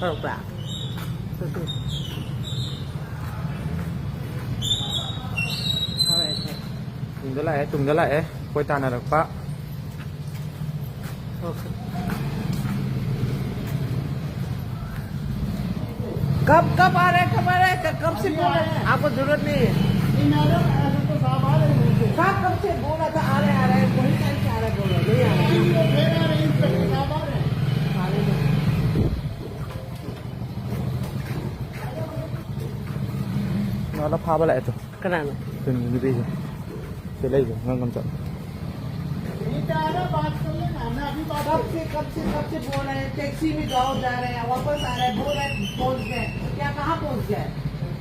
Correct. Tung dala eh. Koi ta na rak pa. Okay. कब आ रहे कब से बोल रहे हैं आपको जरूरत नहीं है कब से बोला था आ रहे वही टाइम से आ रहे बोल रहे नहीं आ रहे Nó lắp phá lại rồi. cái nào Từng như bây giờ. Thế đây rồi, ngang cầm chậm. कब से बोल रहे हैं टैक्सी में जाओ जा रहे हैं वापस आ रहे हैं बोल रहे हैं पहुंच गए क्या कहाँ पहुंच गए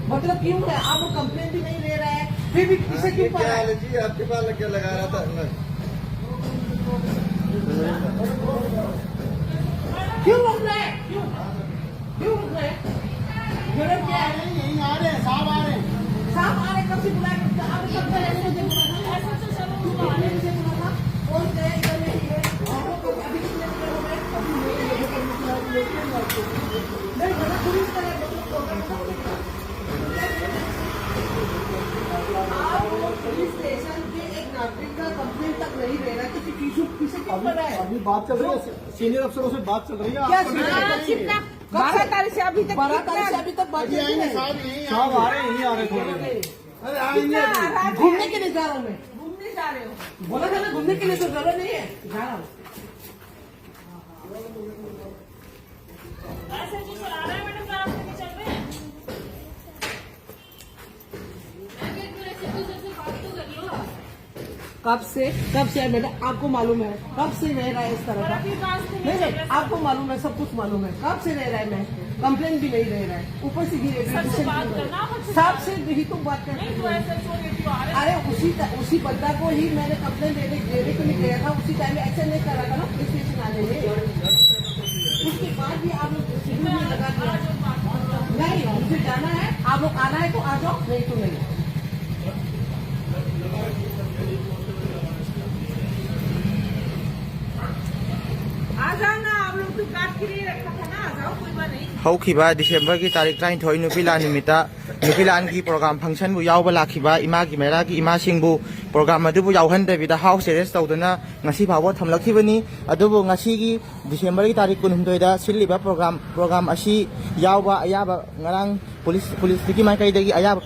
मतलब क्यों है आप कंप्लेन भी नहीं ले रहे हैं फिर भी किसे क्यों पा रहे हैं जी आपके पास लग लगा रहा था क्यों रुक रहे हैं क्यों रुक रहे हैं जरूरत क्या है यहीं आ रहे हैं साहब आ रहे हैं साहब आ रहे कब से बुलाए आप कब से ऐसे बोला था कौन से इधर नहीं है अभी कितने देर हो गए नहीं बना पुलिस का पुलिस स्टेशन के एक नागरिक का कंप्लेंट तक नहीं दे रहा किसी किसे क्यों कर रहा है अभी बात चल रही है सीनियर अफसरों से बात चल रही है क्या आप 12 तारीख से अभी तक बात साहब आ रहे हैं यहीं आ रहे थोड़े अरे आएंगे घूमने के लिए जा रहा हूँ मैं घूमने जा रहे हो बोला था ना घूमने के लिए तो जरूरत नहीं है जा रहा हूँ ऐसे जो चला रहे हैं मैडम आप लेके चल रहे हैं बात तो कर लो कब से मैडम आपको मालूम है कब से रह रहा है इस तरह का नहीं आपको मालूम है सब कुछ मालूम है कब से रह रहा है मैं कंप्लेन भी नहीं दे रहा है ऊपर से साहब से ही तो बात कर अरे उसी बंदा को ही मैंने कंप्लेन देने को नहीं गया था उसी टाइम में एक्शन नहीं कर रहा था ना पुलिस स्टेशन आने में उसके बाद भी आप लोग लगा दिया नहीं मुझे जाना है आप लोग आना है तो आ जाओ नहीं तो नहीं आ जाना आप लोग तो काट के लिए रखा था ना आ जाओ कोई बात नहीं हौखिबा दिसंबर की तारीख 23 नुपिलान निमित्ता नुपिलान की प्रोग्राम फंक्शन बु यावबा लाखिबा इमा की मेरा की इमा सिंबु प्रोग्राम अदुबु यावहनदबिदा हाउस अरेस्ट तौदना ngasi फावो थमलखिबनी अदुबु ngasi की दिसंबर की तारीख 29 दा सिलिबा प्रोग्राम असी यावबा अयाबा ngarang पुलिस की माइकाई दगी अयाबा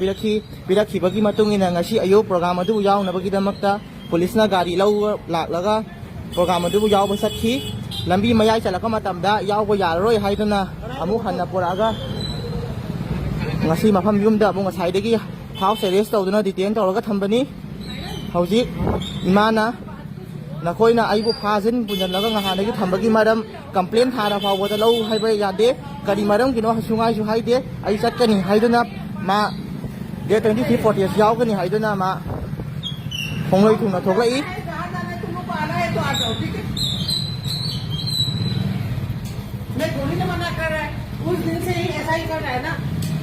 पिरखिबगी मतुंग इना ngasi अयो प्रोग्राम अदुबु यावनबगी दमक्ता पुलिसना गाड़ी लौ लाखलगा प्रोग्राम अदुबु यावबा सखी लंबी मयाई चलका मतमदा यावबा यारोय हाइदना अमु हन्ना पोरागा ngasi mafam yumda bu ngasai dagi house arrest tawduna detain tawraga thambani hojik imana nakoina aibu phajin bunjalaga ngahadagi thambagi maram complaint thara fawada lau haiba yade kari maram kino hasungai su haide ai chatkani haiduna ma de 23 40 yawgani haiduna ma hongloi thuna thoklai मैं थोड़ी ना मना कर रहा है उस दिन से ही ऐसा ही कर रहा है ना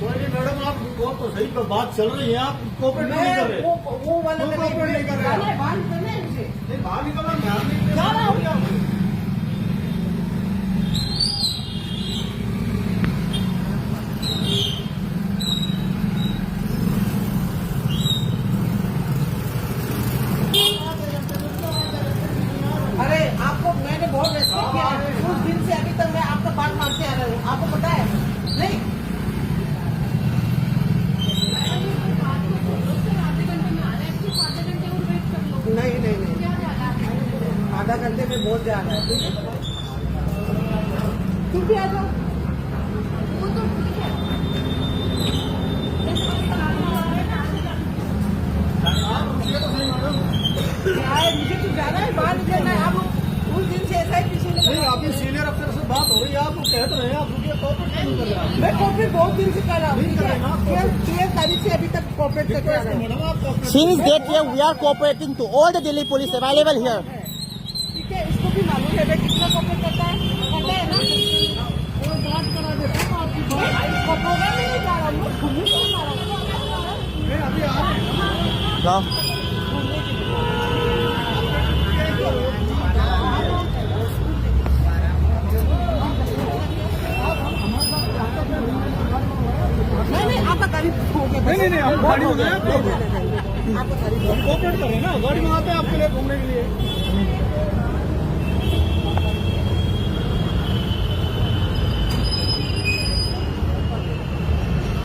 मैडम आप वो तो सही पर बात चल रही है आप कोऑपरेट नहीं कर रहे वो वाला कोऑपरेट नहीं कर रहे बात करना है मुझे बाहर निकलना ध्यान नहीं जा रहा हूँ अरे आपको मैंने बहुत रेस्पेक्ट किया उस दिन से अभी तक मैं आपका बात मानते आ रहा हूँ आपको पता है नहीं नहीं आधा घंटे में बहुत जा रहा है तुम भी आ जाओ क्या है मुझे तो जाना है बाहर निकलना है आप उस दिन से ऐसा ही पीछे नहीं आपकी सीनियर अफसर से बात हो रही है आप कहते रहे आप रुकिए कोऑपरेट नहीं कर रहे मैं कॉपरेट बहुत दिन से कर रहा हूँ 13 तारीख से अभी तक कॉपरेट करके आ रहा हूँ since that year we are cooperating to all the Delhi police available here ठीक है इसको भी मालूम है कितना कॉपरेट करता है ना कोई बात करा देता हूँ आपकी बात प्रोग्राम में नहीं जा रहा हूँ घूमने को जा रहा हूँ मैं अभी आ रहा हूँ no नहीं नहीं, हम गाड़ी मंगाए आपको, आपको सारी कोऑपरेट कर रहे हैं ना, गाड़ी मंगाते हैं आपके लिए घूमने के लिए।